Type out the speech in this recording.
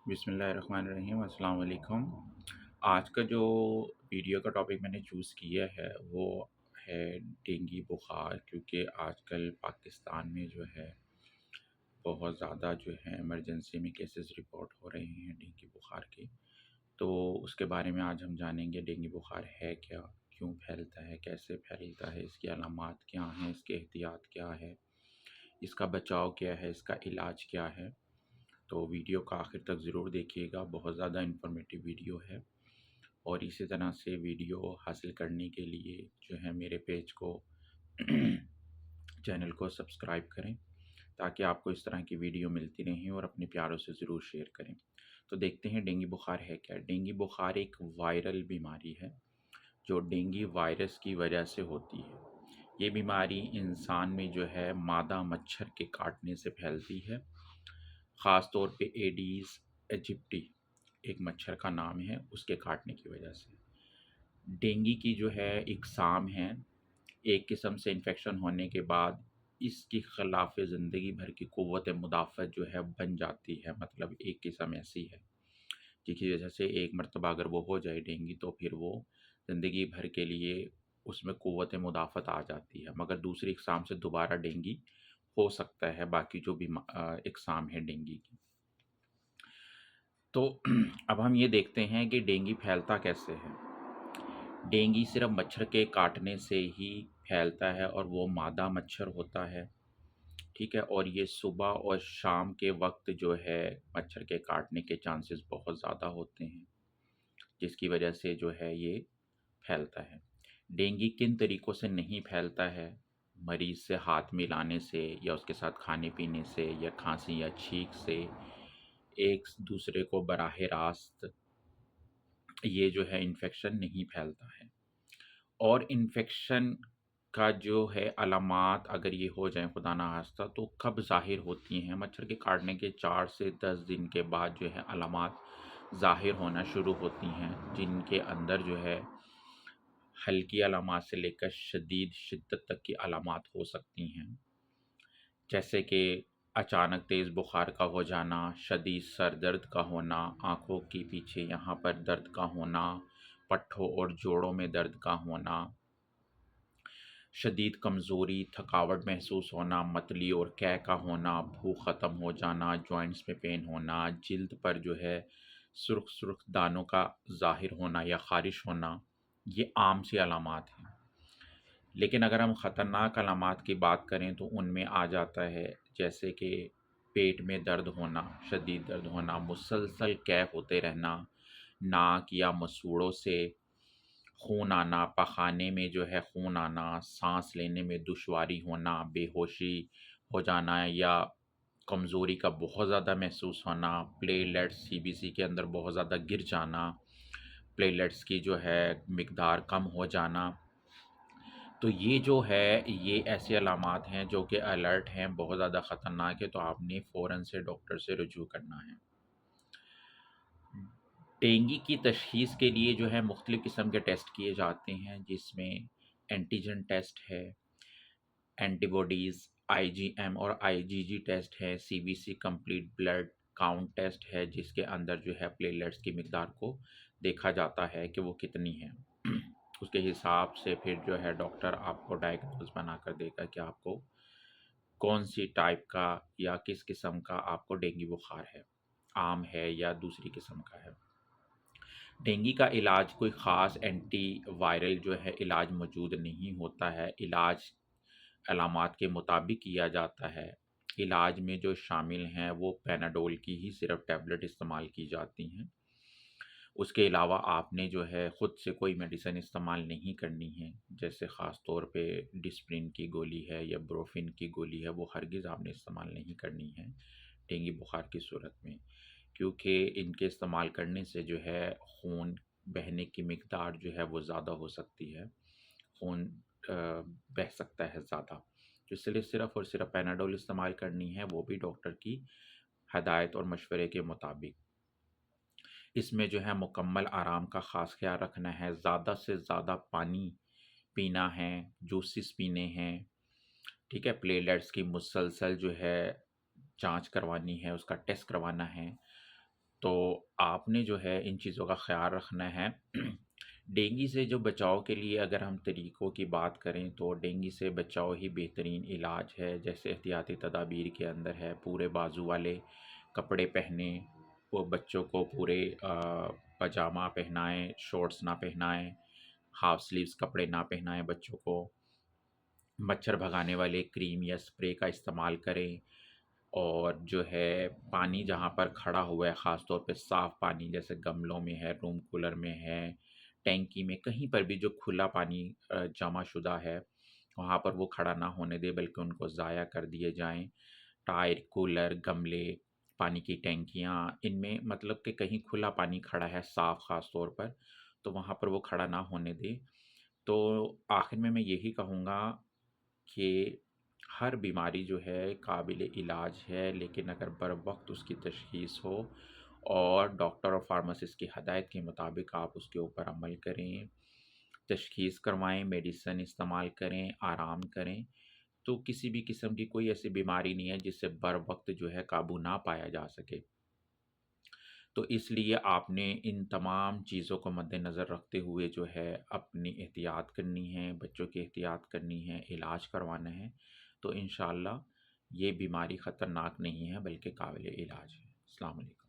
بسم اللہ الرحمن الرحیم، السلام علیکم۔ آج کا جو ویڈیو کا ٹاپک میں نے چوز کیا ہے وہ ہے ڈینگی بخار، کیونکہ آج کل پاکستان میں جو ہے بہت زیادہ جو ہے ایمرجنسی میں کیسز رپورٹ ہو رہے ہیں ڈینگی بخار کے۔ تو اس کے بارے میں آج ہم جانیں گے ڈینگی بخار ہے کیا، کیوں پھیلتا ہے، کیسے پھیلتا ہے، اس کی علامات کیا ہیں، اس کے احتیاط کیا ہے، اس کا بچاؤ کیا ہے، اس کا علاج کیا ہے۔ تو ویڈیو کا آخر تک ضرور دیکھیے گا، بہت زیادہ انفارمیٹیو ویڈیو ہے۔ اور اسی طرح سے ویڈیو حاصل کرنے کے لیے جو ہے میرے پیج کو چینل کو سبسکرائب کریں تاکہ آپ کو اس طرح کی ویڈیو ملتی رہیں، اور اپنے پیاروں سے ضرور شیئر کریں۔ تو دیکھتے ہیں ڈینگی بخار ہے کیا۔ ڈینگی بخار ایک وائرل بیماری ہے جو ڈینگی وائرس کی وجہ سے ہوتی ہے۔ یہ بیماری انسان میں جو ہے مادہ مچھر کے کاٹنے سے پھیلتی ہے، خاص طور پہ ایڈیز ایجپٹی ایک مچھر کا نام ہے، اس کے کاٹنے کی وجہ سے۔ ڈینگی کی جو ہے اقسام ہیں، ایک قسم سے انفیکشن ہونے کے بعد اس کی خلاف زندگی بھر کی قوت مدافعت جو ہے بن جاتی ہے، مطلب ایک قسم ایسی ہے جس کی وجہ سے ایک مرتبہ اگر وہ ہو جائے ڈینگی تو پھر وہ زندگی بھر کے لیے اس میں قوت مدافعت آ جاتی ہے، مگر دوسری اقسام سے دوبارہ ڈینگی ہو سکتا ہے باقی جو بھی اقسام ہے ڈینگی کی۔ تو اب ہم یہ دیکھتے ہیں کہ ڈینگی پھیلتا کیسے ہے۔ ڈینگی صرف مچھر کے کاٹنے سے ہی پھیلتا ہے، اور وہ مادہ مچھر ہوتا ہے، ٹھیک ہے، اور یہ صبح اور شام کے وقت جو ہے مچھر کے کاٹنے کے چانسز بہت زیادہ ہوتے ہیں، جس کی وجہ سے جو ہے یہ پھیلتا ہے۔ ڈینگی کن طریقوں سے نہیں پھیلتا ہے؟ مریض سے ہاتھ ملانے سے، یا اس کے ساتھ کھانے پینے سے، یا کھانسی یا چھینک سے، ایک دوسرے کو براہ راست یہ جو ہے انفیکشن نہیں پھیلتا ہے۔ اور انفیکشن کا جو ہے علامات اگر یہ ہو جائیں خدا نخواستہ تو کب ظاہر ہوتی ہیں؟ مچھر کے کاٹنے کے 4 سے 10 دن کے بعد جو ہے علامات ظاہر ہونا شروع ہوتی ہیں، جن کے اندر جو ہے ہلکی علامات سے لے کر شدید شدت تک کی علامات ہو سکتی ہیں، جیسے کہ اچانک تیز بخار کا ہو جانا، شدید سر درد کا ہونا، آنکھوں کے پیچھے یہاں پر درد کا ہونا، پٹھوں اور جوڑوں میں درد کا ہونا، شدید کمزوری، تھکاوٹ محسوس ہونا، متلی اور قے کا ہونا، بھوک ختم ہو جانا، جوائنٹس میں پین ہونا، جلد پر جو ہے سرخ سرخ دانوں کا ظاہر ہونا یا خارش ہونا، یہ عام سی علامات ہیں۔ لیکن اگر ہم خطرناک علامات کی بات کریں تو ان میں آ جاتا ہے جیسے کہ پیٹ میں درد ہونا، شدید درد ہونا، مسلسل قے ہوتے رہنا، ناک یا مسوڑوں سے خون آنا، پخانے میں جو ہے خون آنا، سانس لینے میں دشواری ہونا، بے ہوشی ہو جانا یا کمزوری کا بہت زیادہ محسوس ہونا، پلیٹلیٹس سی بی سی کے اندر بہت زیادہ گر جانا، پلیٹلیٹس کی جو ہے مقدار کم ہو جانا۔ تو یہ جو ہے یہ ایسی علامات ہیں جو کہ الرٹ ہیں، بہت زیادہ خطرناک ہے، تو آپ نے فوراً سے ڈاکٹر سے رجوع کرنا ہے۔ ڈینگی کی تشخیص کے لیے جو ہے مختلف قسم کے ٹیسٹ کیے جاتے ہیں، جس میں اینٹیجن ٹیسٹ ہے، antibodies, I G M اور آئی جی جی ٹیسٹ ہے، C B C complete blood count test ہے، جس کے اندر جو ہے پلیٹلیٹس کی مقدار کو دیکھا جاتا ہے کہ وہ کتنی ہے۔ اس کے حساب سے پھر جو ہے ڈاکٹر آپ کو ڈائگنوز بنا کر دے گا کہ آپ کو کون سی ٹائپ کا یا کس قسم کا آپ کو ڈینگی بخار ہے، عام ہے یا دوسری قسم کا ہے۔ ڈینگی کا علاج کوئی خاص اینٹی وائرل جو ہے علاج موجود نہیں ہوتا ہے، علاج علامات کے مطابق کیا جاتا ہے۔ علاج میں جو شامل ہیں وہ پیناڈول کی ہی صرف ٹیبلٹ استعمال کی جاتی ہیں، اس کے علاوہ آپ نے جو ہے خود سے کوئی میڈیسن استعمال نہیں کرنی ہے، جیسے خاص طور پہ ڈسپرین کی گولی ہے یا بروفن کی گولی ہے، وہ ہرگز آپ نے استعمال نہیں کرنی ہے ڈینگی بخار کی صورت میں، کیونکہ ان کے استعمال کرنے سے جو ہے خون بہنے کی مقدار جو ہے وہ زیادہ ہو سکتی ہے، خون بہہ سکتا ہے زیادہ، تو اس لیے صرف اور صرف پیناڈول استعمال کرنی ہے، وہ بھی ڈاکٹر کی ہدایت اور مشورے کے مطابق۔ اس میں جو ہے مکمل آرام کا خاص خیال رکھنا ہے، زیادہ سے زیادہ پانی پینا ہے، جوسز پینے ہیں، ٹھیک ہے، پلیٹلیٹس کی مسلسل جو ہے جانچ کروانی ہے، اس کا ٹیسٹ کروانا ہے، تو آپ نے جو ہے ان چیزوں کا خیال رکھنا ہے۔ ڈینگی سے جو بچاؤ کے لیے اگر ہم طریقوں کی بات کریں تو ڈینگی سے بچاؤ ہی بہترین علاج ہے۔ جیسے احتیاطی تدابیر کے اندر ہے پورے بازو والے کپڑے پہنیں، وہ بچوں کو پورے پاجامہ پہنائیں، شارٹس نہ پہنائیں، ہاف سلیوز کپڑے نہ پہنائیں بچوں کو، مچھر بھگانے والے کریم یا اسپرے کا استعمال کریں، اور جو ہے پانی جہاں پر کھڑا ہوا ہے خاص طور پہ صاف پانی جیسے گملوں میں ہے، روم کولر میں ہے، ٹینکی میں، کہیں پر بھی جو کھلا پانی جمع شدہ ہے وہاں پر وہ کھڑا نہ ہونے دے بلکہ ان کو ضائع کر دیے جائیں۔ ٹائر، کولر، گملے، پانی کی ٹینکیاں، ان میں مطلب کہ کہیں کھلا پانی کھڑا ہے صاف خاص طور پر تو وہاں پر وہ کھڑا نہ ہونے دے۔ تو آخر میں یہی کہوں گا کہ ہر بیماری جو ہے قابل علاج ہے، لیکن اگر بر وقت اس کی تشخیص ہو اور ڈاکٹر اور فارماسسٹ کی ہدایت کے مطابق آپ اس کے اوپر عمل کریں، تشخیص کروائیں، میڈیسن استعمال کریں، آرام کریں، تو کسی بھی قسم کی کوئی ایسی بیماری نہیں ہے جس سے بر وقت جو ہے قابو نہ پایا جا سکے۔ تو اس لیے آپ نے ان تمام چیزوں کو مد نظر رکھتے ہوئے جو ہے اپنی احتیاط کرنی ہے، بچوں کی احتیاط کرنی ہے، علاج کروانا ہے، تو انشاءاللہ یہ بیماری خطرناک نہیں ہے بلکہ قابل علاج ہے۔ السلام علیکم۔